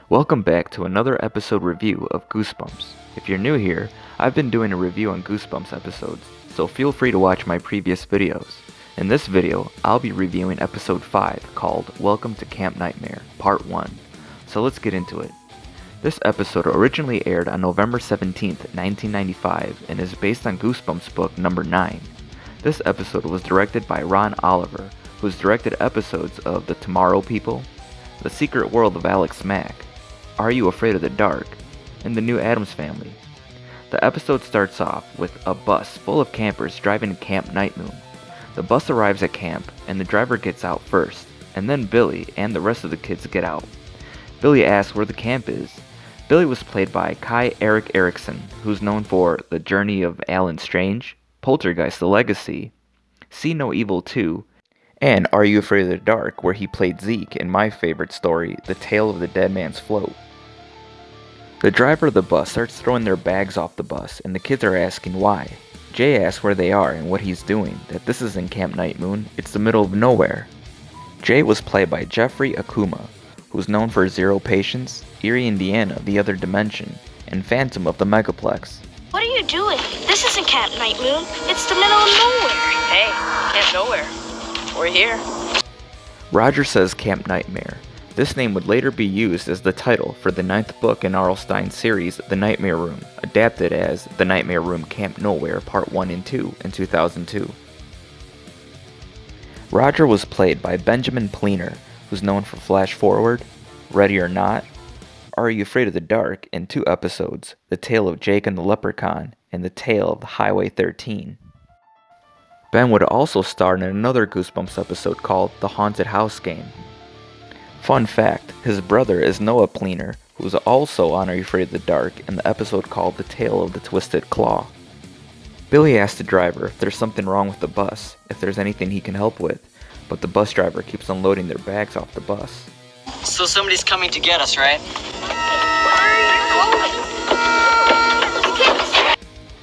Welcome back to another episode review of Goosebumps. If you're new here, I've been doing a review on Goosebumps episodes, so feel free to watch my previous videos. In this video, I'll be reviewing episode 5 called Welcome to Camp Nightmare, Part 1. So let's get into it. This episode originally aired on November 17th, 1995 and is based on Goosebumps book number 9. This episode was directed by Ron Oliver, who's directed episodes of The Tomorrow People, The Secret World of Alex Mack, Are You Afraid of the Dark, and The New Addams Family. The episode starts off with a bus full of campers driving to Camp Nightmoon. The bus arrives at camp, and the driver gets out first, and then Billy and the rest of the kids get out. Billy asks where the camp is. Billy was played by Kai Eric Erickson, who's known for The Journey of Alan Strange, Poltergeist: The Legacy, See No Evil 2, and Are You Afraid of the Dark, where he played Zeke in my favorite story, The Tale of the Dead Man's Float. The driver of the bus starts throwing their bags off the bus, and the kids are asking why. Jay asks where they are and what he's doing, that this isn't Camp Nightmoon, it's the middle of nowhere. Jay was played by Jeffrey Akuma, who's known for Zero Patience, Erie, Indiana, The Other Dimension, and Phantom of the Megaplex. What are you doing? This isn't Camp Nightmoon, it's the middle of nowhere. Hey, Camp Nowhere. We're here. Roger says Camp Nightmare. This name would later be used as the title for the 9th book in R.L. Stine's series, The Nightmare Room, adapted as The Nightmare Room Camp Nowhere Part 1 and 2 in 2002. Roger was played by Benjamin Pleener, who's known for Flash Forward, Ready or Not, Are You Afraid of the Dark, in 2 episodes, The Tale of Jake and the Leprechaun, and The Tale of Highway 13. Ben would also star in another Goosebumps episode called The Haunted House Game. Fun fact, his brother is Noah Pleener, who's also on Are You Afraid of the Dark in the episode called The Tale of the Twisted Claw. Billy asks the driver if there's something wrong with the bus, if there's anything he can help with, but the bus driver keeps unloading their bags off the bus. So somebody's coming to get us, right?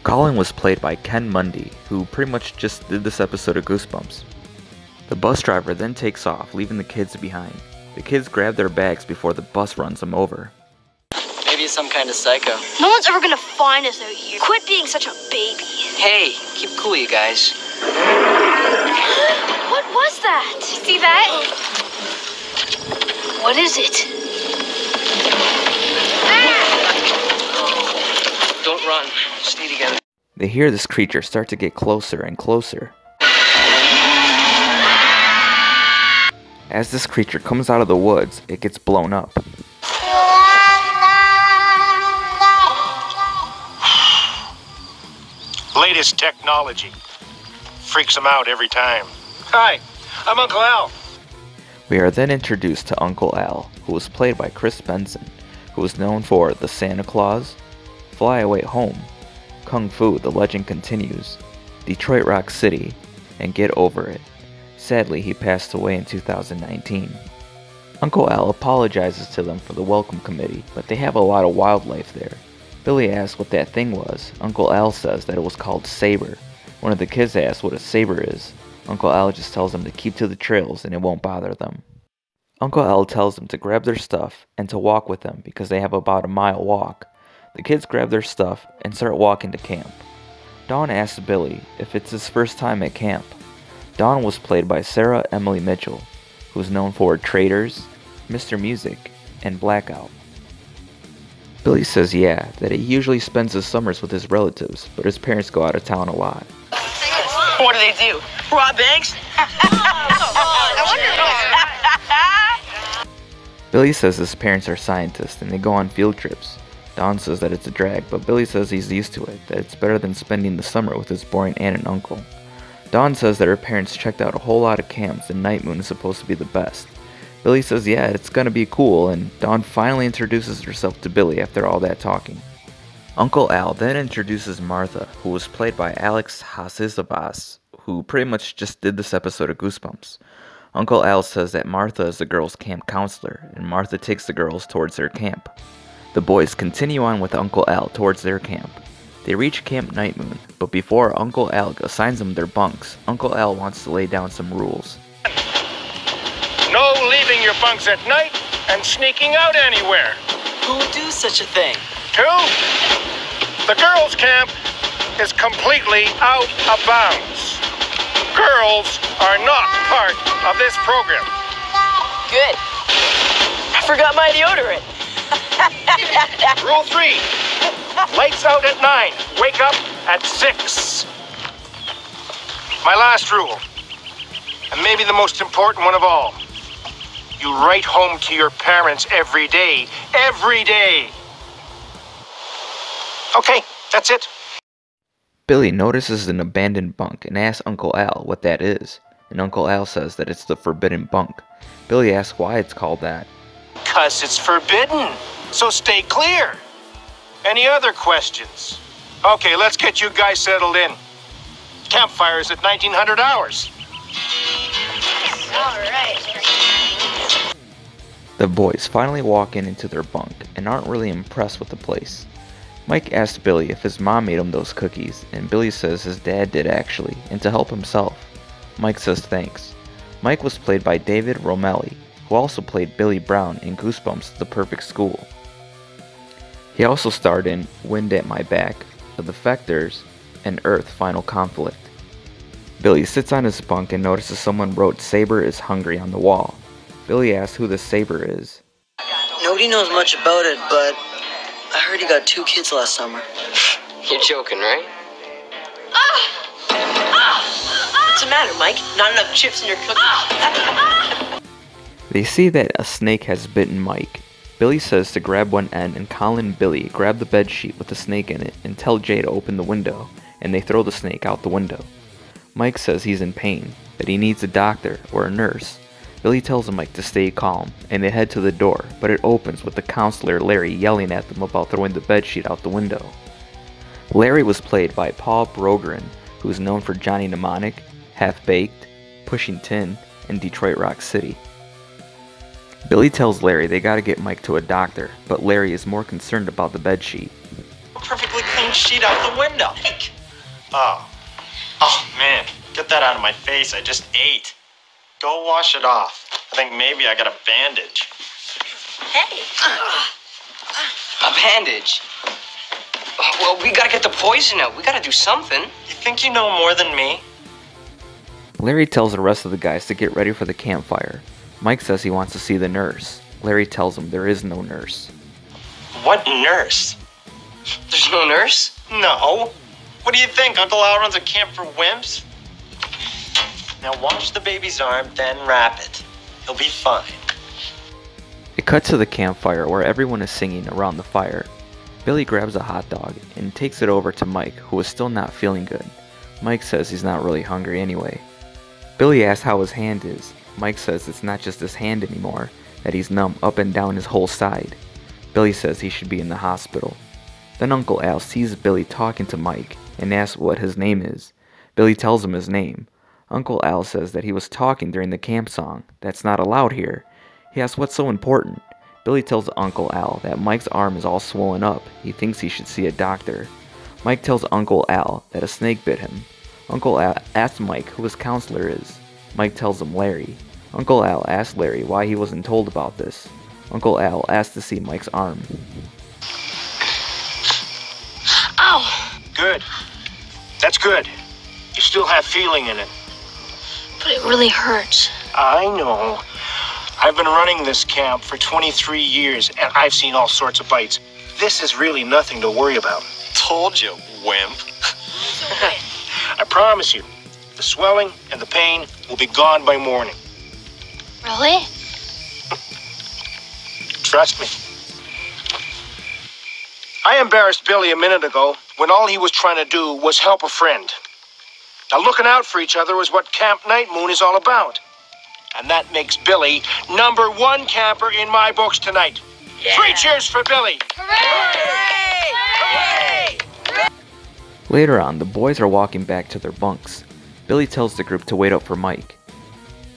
Colin was played by Ken Mundy, who pretty much just did this episode of Goosebumps. The bus driver then takes off, leaving the kids behind. The kids grab their bags before the bus runs them over. Maybe he's some kind of psycho. No one's ever gonna find us out here. Quit being such a baby. Hey, keep cool, you guys. What was that? See that? What is it? Don't run. Stay together. They hear this creature start to get closer and closer. As this creature comes out of the woods, it gets blown up. Latest technology. Freaks them out every time. Hi, I'm Uncle Al. We are then introduced to Uncle Al, who was played by Chris Benson, who is known for The Santa Claus, Fly Away Home, Kung Fu: The Legend Continues, Detroit Rock City, and Get Over It. Sadly, he passed away in 2019. Uncle Al apologizes to them for the welcome committee, but they have a lot of wildlife there. Billy asks what that thing was. Uncle Al says that it was called Saber. One of the kids asks what a saber is. Uncle Al just tells them to keep to the trails and it won't bother them. Uncle Al tells them to grab their stuff and to walk with them because they have about a mile walk. The kids grab their stuff and start walking to camp. Dawn asks Billy if it's his first time at camp. Dawn was played by Sarah Emily Mitchell, who is known for Traders, Mr. Music, and Blackout. Billy says yeah, that he usually spends his summers with his relatives, but his parents go out of town a lot. What do they do? Rob banks? Billy says his parents are scientists and they go on field trips. Dawn says that it's a drag, but Billy says he's used to it, that it's better than spending the summer with his boring aunt and uncle. Dawn says that her parents checked out a whole lot of camps and Nightmoon is supposed to be the best. Billy says yeah, it's gonna be cool, and Dawn finally introduces herself to Billy after all that talking. Uncle Al then introduces Martha, who was played by Alex Hasisabas, who pretty much just did this episode of Goosebumps. Uncle Al says that Martha is the girls' camp counselor, and Martha takes the girls towards their camp. The boys continue on with Uncle Al towards their camp. They reach Camp Nightmoon, but before Uncle Al assigns them their bunks, Uncle Al wants to lay down some rules. No leaving your bunks at night and sneaking out anywhere. Who would do such a thing? 2, the girls' camp is completely out of bounds. Girls are not part of this program. Good. I forgot my deodorant. Rule 3, lights out at 9, wake up at 6. My last rule, and maybe the most important one of all, you write home to your parents every day. Every day! Okay, that's it. Billy notices an abandoned bunk and asks Uncle Al what that is, and Uncle Al says that it's the forbidden bunk. Billy asks why it's called that. 'Cause it's forbidden, so stay clear. Any other questions? Okay, let's get you guys settled in. Campfires at 1900 hours. All right. The boys finally walk into their bunk and aren't really impressed with the place. Mike asks Billy if his mom made him those cookies, and Billy says his dad did actually, and to help himself. Mike says thanks. Mike was played by David Romelli, who also played Billy Brown in Goosebumps: The Perfect School. He also starred in Wind at My Back, The Defectors, and Earth: Final Conflict. Billy sits on his bunk and notices someone wrote "Saber is hungry" on the wall. Billy asks who the Saber is. Nobody knows much about it, but I heard he got 2 kids last summer. You're joking, right? What's the matter, Mike? Not enough chips in your cookies? They see that a snake has bitten Mike. Billy says to grab one end, and Colin and Billy grab the bed sheet with the snake in it and tell Jay to open the window, and they throw the snake out the window. Mike says he's in pain, that he needs a doctor or a nurse. Billy tells Mike to stay calm, and they head to the door, but it opens with the counselor Larry yelling at them about throwing the bedsheet out the window. Larry was played by Paul Brogren, who is known for Johnny Mnemonic, Half Baked, Pushing Tin, and Detroit Rock City. Billy tells Larry they gotta get Mike to a doctor, but Larry is more concerned about the bedsheet. Perfectly clean sheet out the window. Oh man, get that out of my face. I just ate. Go wash it off. I think maybe I got a bandage. Hey. A bandage? Well, we gotta get the poison out. We gotta do something. You think you know more than me? Larry tells the rest of the guys to get ready for the campfire. Mike says he wants to see the nurse. Larry tells him there is no nurse. What nurse? There's no nurse? No. What do you think? Uncle Al runs a camp for wimps? Now wash the baby's arm, then wrap it. He'll be fine. It cuts to the campfire where everyone is singing around the fire. Billy grabs a hot dog and takes it over to Mike, who is still not feeling good. Mike says he's not really hungry anyway. Billy asks how his hand is. Mike says it's not just his hand anymore, that he's numb up and down his whole side. Billy says he should be in the hospital. Then Uncle Al sees Billy talking to Mike and asks what his name is. Billy tells him his name. Uncle Al says that he was talking during the camp song. That's not allowed here. He asks what's so important. Billy tells Uncle Al that Mike's arm is all swollen up. He thinks he should see a doctor. Mike tells Uncle Al that a snake bit him. Uncle Al asks Mike who his counselor is. Mike tells him Larry. Uncle Al asks Larry why he wasn't told about this. Uncle Al asks to see Mike's arm. Ow. Good. That's good. You still have feeling in it. But it really hurts. I know. I've been running this camp for 23 years, and I've seen all sorts of bites. This is really nothing to worry about. Told you, wimp. I promise you, the swelling and the pain will be gone by morning. Really? Trust me. I embarrassed Billy a minute ago when all he was trying to do was help a friend. Now, looking out for each other is what Camp Night Moon is all about. And that makes Billy #1 camper in my books tonight. Yeah. 3 cheers for Billy. Hooray! Hooray! Hooray! Later on, the boys are walking back to their bunks. Billy tells the group to wait up for Mike.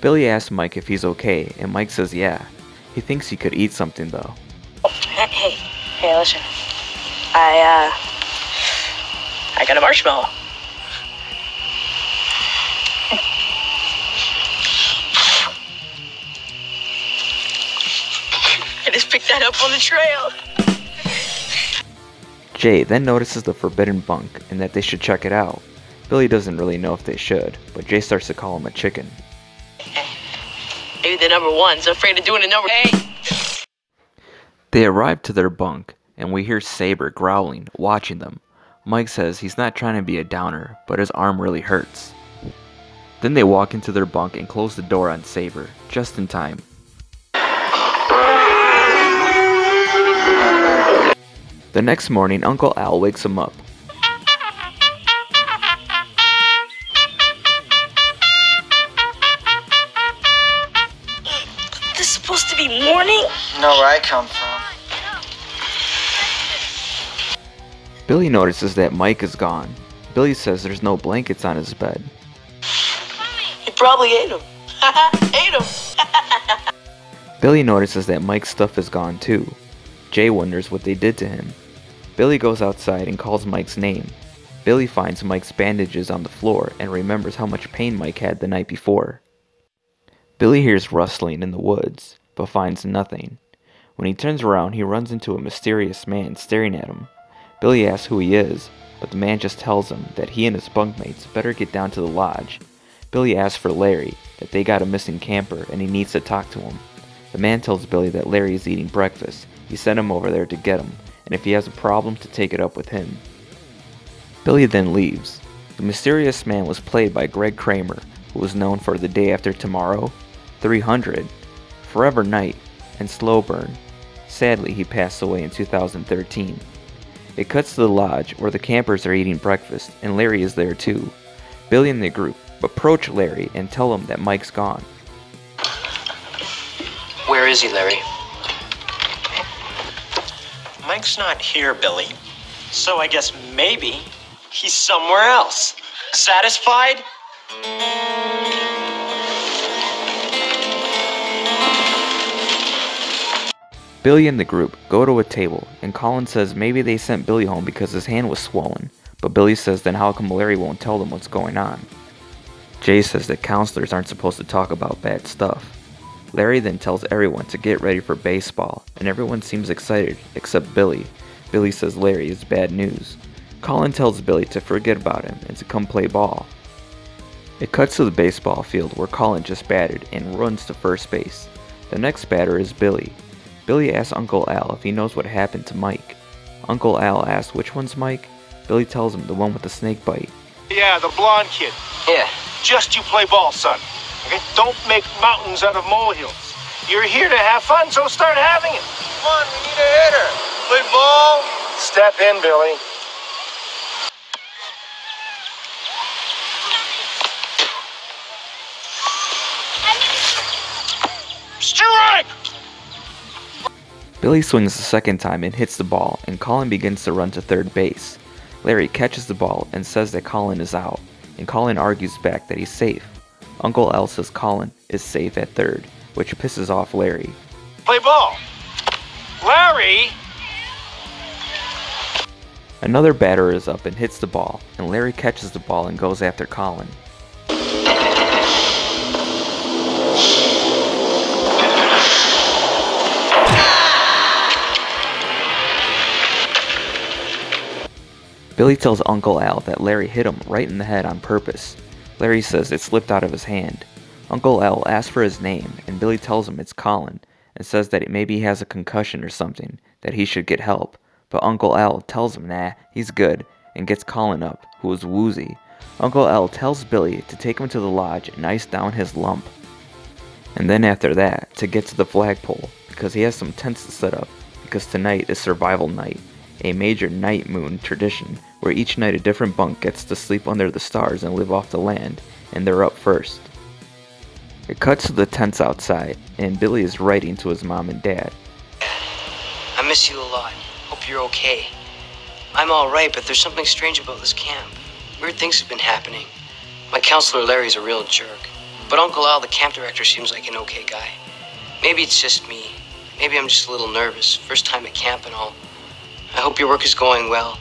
Billy asks Mike if he's okay, and Mike says yeah. He thinks he could eat something though. Hey, listen. I got a marshmallow. Head up on the trail. Jay then notices the forbidden bunk and that they should check it out. Billy doesn't really know if they should, but Jay starts to call him a chicken. Maybe the number one's afraid of doing a number. Hey! They arrive to their bunk, and we hear Saber growling, watching them. Mike says he's not trying to be a downer, but his arm really hurts. Then they walk into their bunk and close the door on Saber, just in time. The next morning, Uncle Al wakes him up. This is supposed to be morning? Know where I come from. Billy notices that Mike is gone. Billy says there's no blankets on his bed. He probably ate him. Ate him. Billy notices that Mike's stuff is gone too. Jay wonders what they did to him. Billy goes outside and calls Mike's name. Billy finds Mike's bandages on the floor and remembers how much pain Mike had the night before. Billy hears rustling in the woods, but finds nothing. When he turns around, he runs into a mysterious man staring at him. Billy asks who he is, but the man just tells him that he and his bunkmates better get down to the lodge. Billy asks for Larry, that they got a missing camper and he needs to talk to him. The man tells Billy that Larry is eating breakfast. He sent him over there to get him, and if he has a problem, to take it up with him. Billy then leaves. The mysterious man was played by Greg Kramer, who was known for The Day After Tomorrow, 300, Forever Night, and Slow Burn. Sadly, he passed away in 2013. It cuts to the lodge, where the campers are eating breakfast, and Larry is there too. Billy and the group approach Larry and tell him that Mike's gone. Where is he, Larry? Mike's not here, Billy. So I guess maybe he's somewhere else. Satisfied? Billy and the group go to a table, and Colin says maybe they sent Billy home because his hand was swollen, but Billy says then how come Larry won't tell them what's going on? Jay says that counselors aren't supposed to talk about bad stuff. Larry then tells everyone to get ready for baseball, and everyone seems excited except Billy. Billy says Larry is bad news. Colin tells Billy to forget about him and to come play ball. It cuts to the baseball field where Colin just batted and runs to first base. The next batter is Billy. Billy asks Uncle Al if he knows what happened to Mike. Uncle Al asks which one's Mike. Billy tells him the one with the snake bite. Yeah, the blonde kid. Yeah. Just you play ball, son. Okay? Don't make mountains out of molehills. You're here to have fun, so start having it. Come on, we need a hitter. Play ball. Step in, Billy. Strike! Billy swings the second time and hits the ball, and Colin begins to run to third base. Larry catches the ball and says that Colin is out, and Colin argues back that he's safe. Uncle Al says Colin is safe at third, which pisses off Larry. Play ball. Larry! Another batter is up and hits the ball, and Larry catches the ball and goes after Colin. Billy tells Uncle Al that Larry hit him right in the head on purpose. Larry says it slipped out of his hand. Uncle Al asks for his name, and Billy tells him it's Colin, and says that maybe he has a concussion or something, that he should get help. But Uncle Al tells him nah, he's good, and gets Colin up, who is woozy. Uncle Al tells Billy to take him to the lodge and ice down his lump. And then after that, to get to the flagpole, because he has some tents to set up, because tonight is survival night, a major night moon tradition, where each night a different bunk gets to sleep under the stars and live off the land, and they're up first. It cuts to the tents outside, and Billy is writing to his mom and dad. I miss you a lot. Hope you're okay. I'm all right, but there's something strange about this camp. Weird things have been happening. My counselor Larry's a real jerk, but Uncle Al, the camp director, seems like an okay guy. Maybe it's just me. Maybe I'm just a little nervous. First time at camp and all. I hope your work is going well.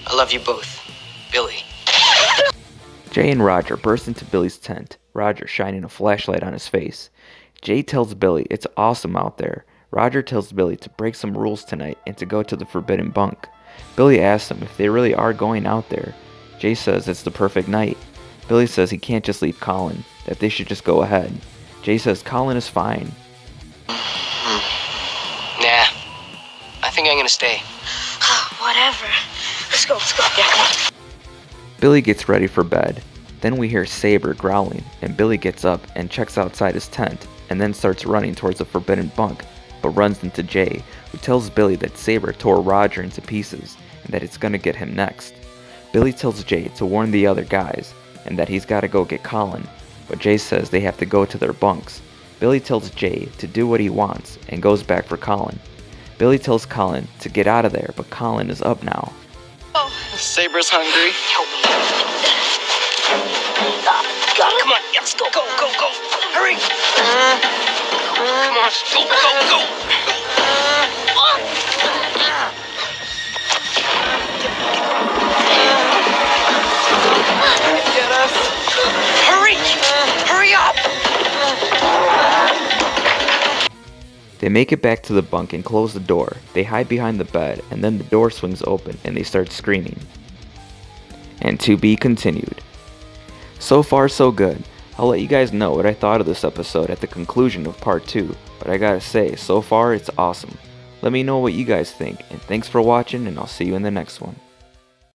I love you both. Billy. Jay and Roger burst into Billy's tent, Roger shining a flashlight on his face. Jay tells Billy it's awesome out there. Roger tells Billy to break some rules tonight and to go to the forbidden bunk. Billy asks him if they really are going out there. Jay says it's the perfect night. Billy says he can't just leave Colin, that they should just go ahead. Jay says Colin is fine. Nah, I think I'm gonna stay. Whatever. Let's go. Yeah, come on. Billy gets ready for bed. Then we hear Saber growling, and Billy gets up and checks outside his tent, and then starts running towards the forbidden bunk, but runs into Jay, who tells Billy that Saber tore Roger into pieces, and that it's gonna get him next. Billy tells Jay to warn the other guys, and that he's gotta go get Colin, but Jay says they have to go to their bunks. Billy tells Jay to do what he wants, and goes back for Colin. Billy tells Colin to get out of there, but Colin is up now. Saber's hungry. Come on, let's go. Go. Hurry. Come on, go. Get us. Hurry up. They make it back to the bunk and close the door. They hide behind the bed, and then the door swings open and they start screaming. And to be continued. So far so good. I'll let you guys know what I thought of this episode at the conclusion of part 2, but I gotta say, so far it's awesome. Let me know what you guys think, and thanks for watching, and I'll see you in the next one.